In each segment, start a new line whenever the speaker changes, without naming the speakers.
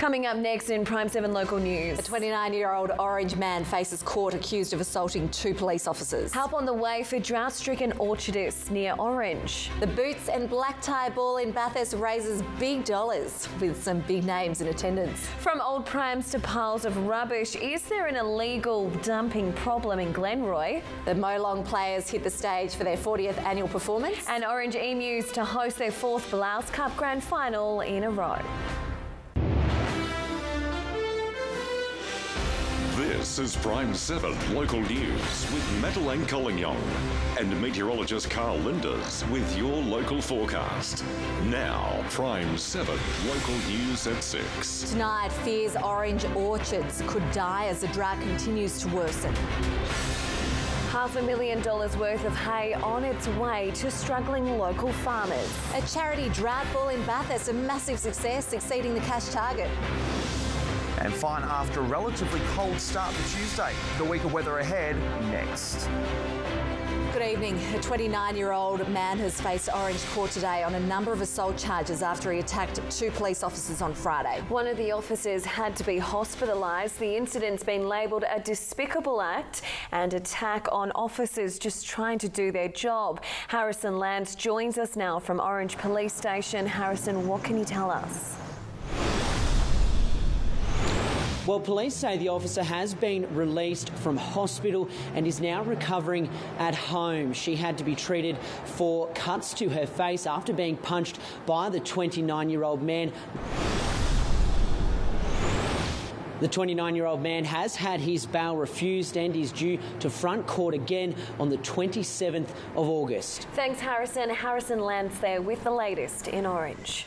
Coming up next in Prime7 local news.
A 29-year-old Orange man faces court accused of assaulting 2 police officers.
Help on the way for drought-stricken orchardists near Orange.
The boots and black tie ball in Bathurst raises big dollars with some big names in attendance.
From old prams to piles of rubbish, is there an illegal dumping problem in Glenroy?
The Molong players hit the stage for their 40th annual performance.
And Orange Emus to host their 4th Blouse Cup Grand Final in a row.
This is Prime7 local news with Madelaine Collignon and meteorologist Karl Lijnders with your local forecast. Now, Prime7 local news at 6.
Tonight, fears orange orchards could die as the drought continues to worsen.
$500,000 worth of hay on its way to struggling local farmers.
A charity drought ball in Bathurst, a massive success, exceeding the cash target.
And fine after a relatively cold start for Tuesday. The week of weather ahead next.
Good evening. A 29-year-old man has faced Orange Court today on a number of assault charges after he attacked 2 police officers on Friday.
One of the officers had to be hospitalised. The incident's been labelled a despicable act and attack on officers just trying to do their job. Harrison Lance joins us now from Orange Police Station. Harrison, what can you tell us?
Well, police say the officer has been released from hospital and is now recovering at home. She had to be treated for cuts to her face after being punched by the 29-year-old man. The 29-year-old man has had his bail refused and is due to front court again on the 27th of August.
Thanks, Harrison. Harrison Lance there with the latest in Orange.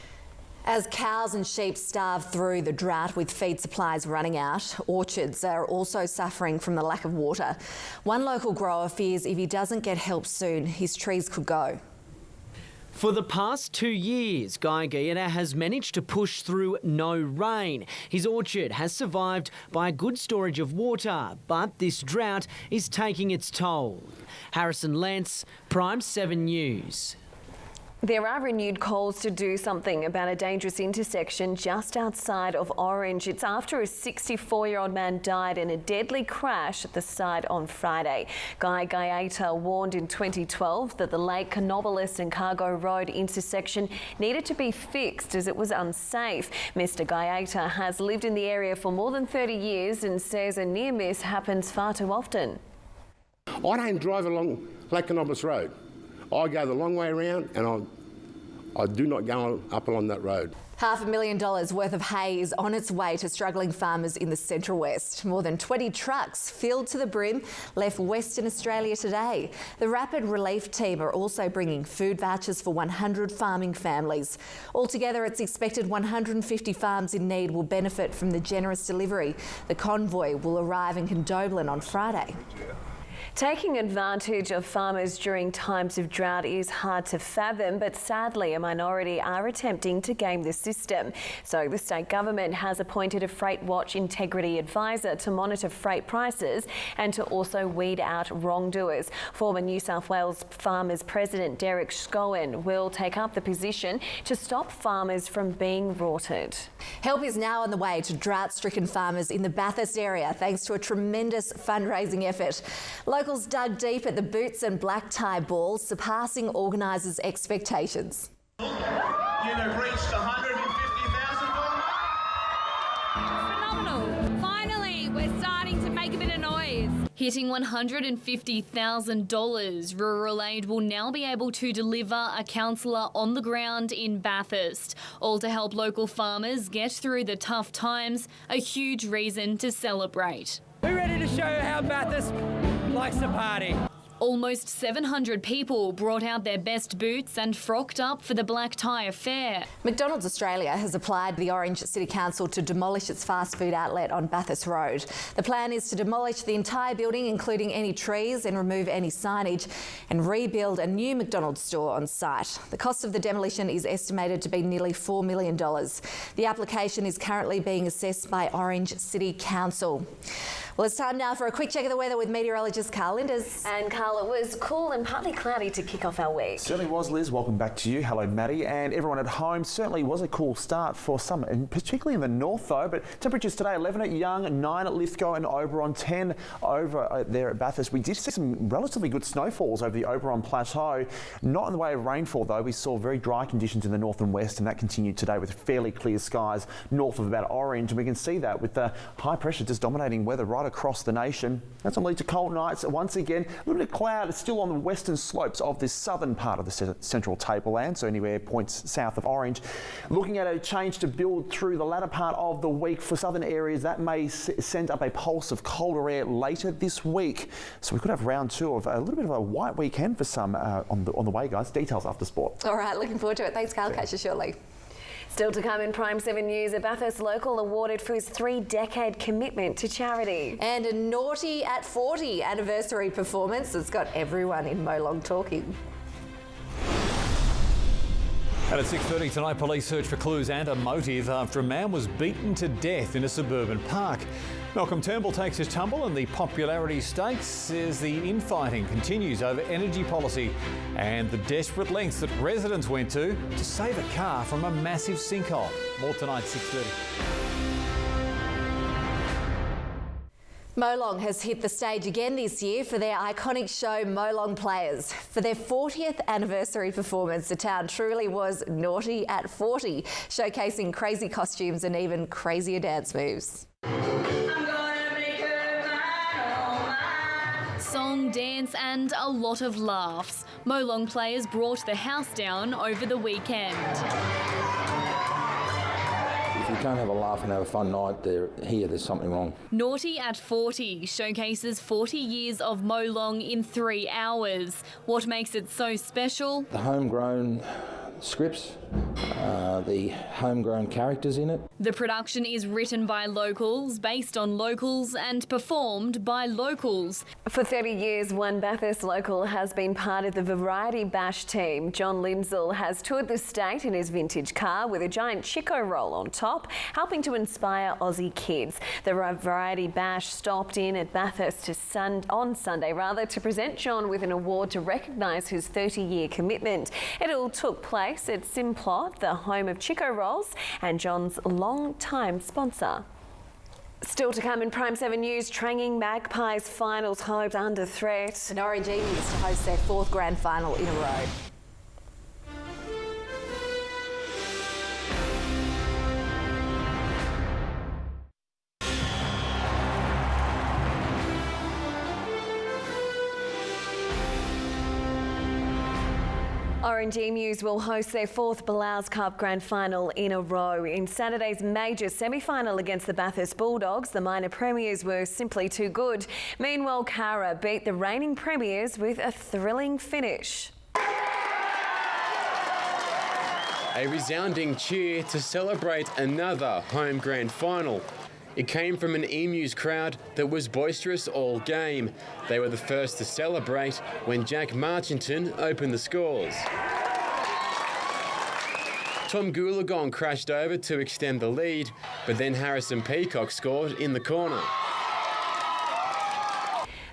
As cows and sheep starve through the drought with feed supplies running out, orchards are also suffering from the lack of water. One local grower fears if he doesn't get help soon, his trees could go.
For the past 2 years, Guy Guiana has managed to push through no rain. His orchard has survived by a good storage of water, but this drought is taking its toll. Harrison Lance, Prime7 News.
There are renewed calls to do something about a dangerous intersection just outside of Orange. It's after a 64-year-old man died in a deadly crash at the site on Friday. Guy Guiana warned in 2012 that the Lake Canobolas and Cargo Road intersection needed to be fixed as it was unsafe. Mr. Guiana has lived in the area for more than 30 years and says a near miss happens far too often.
I don't drive along Lake Canobolas Road. I go the long way around and I do not go up along that road.
$500,000 worth of hay is on its way to struggling farmers in the Central West. More than 20 trucks filled to the brim left Western Australia today. The Rapid Relief Team are also bringing food vouchers for 100 farming families. Altogether, it's expected 150 farms in need will benefit from the generous delivery. The convoy will arrive in Condobolin on Friday.
Taking advantage of farmers during times of drought is hard to fathom, but sadly a minority are attempting to game the system. So the state government has appointed a Freight Watch integrity advisor to monitor freight prices and to also weed out wrongdoers. Former New South Wales Farmers President Derek Scowen will take up the position to stop farmers from being rorted.
Help is now on the way to drought-stricken farmers in the Bathurst area thanks to a tremendous fundraising effort. Locals dug deep at the boots and black tie ball, surpassing organisers' expectations.
You have reached $150,000 mark.
Phenomenal. Finally, we're starting to make a bit of noise. Hitting $150,000, Rural Aid will now be able to deliver a counsellor on the ground in Bathurst, all to help local farmers get through the tough times, a huge reason to celebrate.
We're ready to show you how Bathurst likes to party.
Almost 700 people brought out their best boots and frocked up for the black tie affair.
McDonald's Australia has applied to the Orange City Council to demolish its fast food outlet on Bathurst Road. The plan is to demolish the entire building, including any trees, and remove any signage and rebuild a new McDonald's store on site. The cost of the demolition is estimated to be nearly $4 million. The application is currently being assessed by Orange City Council. Well, it's time now for a quick check of the weather with meteorologist Karl Lijnders.
And Karl, it was cool and partly cloudy to kick off our week.
Certainly was, Liz. Welcome back to you. Hello, Maddie, and everyone at home. Certainly was a cool start for some, and particularly in the north, though. But temperatures today: 11 at Young, 9 at Lithgow and Oberon, 10 over there at Bathurst. We did see some relatively good snowfalls over the Oberon Plateau. Not in the way of rainfall, though. We saw very dry conditions in the north and west, and that continued today with fairly clear skies north of about Orange. And we can see that with the high pressure just dominating weather right across the nation. That's going to lead to cold nights. Once again, a little bit of cloud. It's still on the western slopes of this southern part of the central tableland, so anywhere points south of Orange. Looking at a change to build through the latter part of the week for southern areas, that may send up a pulse of colder air later this week. So we could have round two of a little bit of a white weekend for some on the way, guys. Details after sport.
All right, looking forward to it. Thanks, Karl. Catch you shortly.
Still to come in Prime7 News, a Bathurst local awarded for his 3-decade commitment to charity.
And a naughty at 40 anniversary performance that's got everyone in Molong talking.
And at 6:30 tonight, police search for clues and a motive after a man was beaten to death in a suburban park. Malcolm Turnbull takes his tumble and the popularity stakes as the infighting continues over energy policy and the desperate lengths that residents went to save a car from a massive sinkhole. More tonight, 6:30.
Molong has hit the stage again this year for their iconic show Molong Players. For their 40th anniversary performance, the town truly was naughty at 40, showcasing crazy costumes and even crazier dance moves.
Song, dance and a lot of laughs. Molong Players brought the house down over the weekend.
If you can't have a laugh and have a fun night, there's something wrong.
Naughty at 40 showcases 40 years of Molong in 3 hours. What makes it so special?
The homegrown scripts, the homegrown characters in it.
The production is written by locals, based on locals and performed by locals.
For 30 years, one Bathurst local has been part of the Variety Bash team. John Lindsell has toured the state in his vintage car with a giant Chico roll on top, helping to inspire Aussie kids. The Variety Bash stopped in at Bathurst on Sunday to present John with an award to recognise his 30-year commitment. It all took place at Simplot, the home of Chico Rolls and John's long-time sponsor. Still to come in Prime7 News, Tranging Magpies finals hopes under threat.
And Orange Emus to host their 4th grand final in a row.
Orange Emus will host their 4th Blouses Cup Grand Final in a row. In Saturday's major semi-final against the Bathurst Bulldogs, the minor premiers were simply too good. Meanwhile, Cara beat the reigning premiers with a thrilling finish.
A resounding cheer to celebrate another home grand final. It came from an Emus crowd that was boisterous all game. They were the first to celebrate when Jack Marchington opened the scores. Tom Goolagong crashed over to extend the lead, but then Harrison Peacock scored in the corner.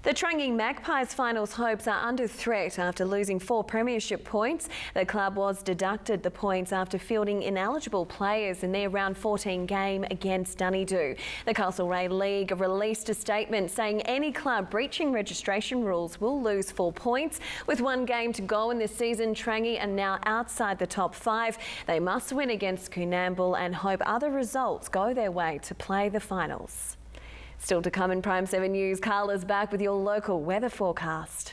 The Tranging Magpies finals hopes are under threat after losing 4 premiership points. The club was deducted the points after fielding ineligible players in their round 14 game against Dunedoo. The Castlereagh League released a statement saying any club breaching registration rules will lose 4 points. With 1 game to go in this season, Trangie are now outside the top 5. They must win against Coonamble and hope other results go their way to play the finals. Still to come in Prime7 News, Karl is back with your local weather forecast.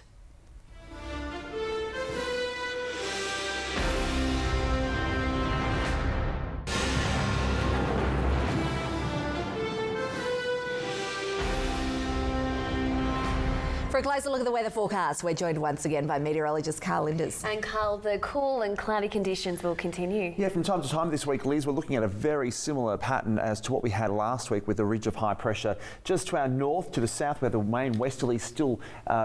For For a closer look at the weather forecast, we're joined once again by meteorologist Karl Lijnders.
And Karl, the cool and cloudy conditions will continue.
Yeah, from time to time this week, Liz, we're looking at a very similar pattern as to what we had last week with the ridge of high pressure just to our north, to the south, where the main westerlies still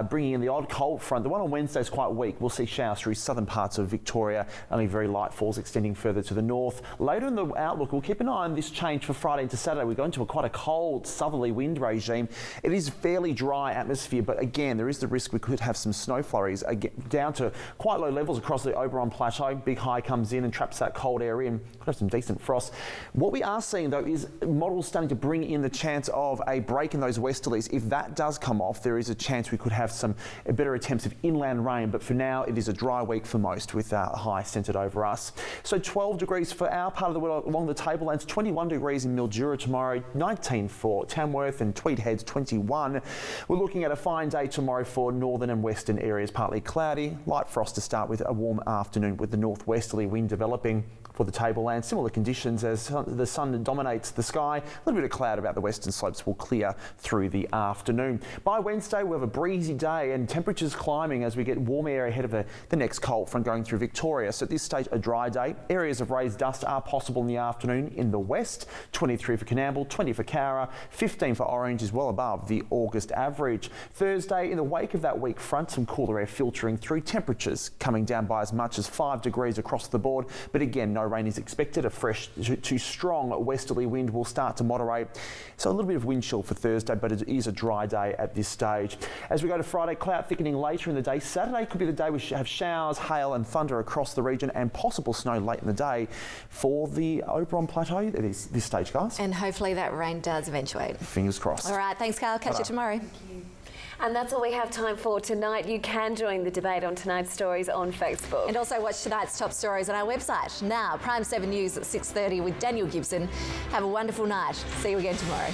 bringing in the odd cold front. The one on Wednesday is quite weak. We'll see showers through southern parts of Victoria, only very light falls extending further to the north. Later in the outlook, we'll keep an eye on this change for Friday into Saturday. We go into quite a cold southerly wind regime. It is fairly dry atmosphere, but again, there is the risk we could have some snow flurries down to quite low levels across the Oberon Plateau. Big high comes in and traps that cold air in. Could have some decent frost. What we are seeing though is models starting to bring in the chance of a break in those westerlies. If that does come off, there is a chance we could have some better attempts of inland rain, but for now it is a dry week for most with high centred over us. So 12 degrees for our part of the world along the tablelands, 21 degrees in Mildura tomorrow, 19 for Tamworth and Tweed Heads 21. We're looking at a fine day tomorrow for northern and western areas, partly cloudy, light frost to start with, a warm afternoon with the northwesterly wind developing. For the tableland, similar conditions as the sun dominates the sky. A little bit of cloud about the western slopes will clear through the afternoon. By Wednesday, we'll have a breezy day and temperatures climbing as we get warm air ahead of the next cold front going through Victoria. So at this stage, a dry day. Areas of raised dust are possible in the afternoon in the west. 23 for Coonamble, 20 for Cowra, 15 for Orange is well above the August average. Thursday, in the wake of that weak front, some cooler air filtering through, temperatures coming down by as much as 5 degrees across the board. But again, no rain is expected. A fresh to strong westerly wind will start to moderate. So a little bit of wind chill for Thursday, but it is a dry day at this stage. As we go to Friday, cloud thickening later in the day. Saturday could be the day we have showers, hail and thunder across the region and possible snow late in the day for the Oberon Plateau at this stage, guys.
And hopefully that rain does eventuate.
Fingers crossed.
All right, thanks, Karl. Catch you tomorrow.
Thank you. And that's all we have time for tonight. You can join the debate on tonight's stories on Facebook.
And also watch tonight's top stories on our website. Now, Prime7 News at 6:30 with Daniel Gibson. Have a wonderful night. See you again tomorrow.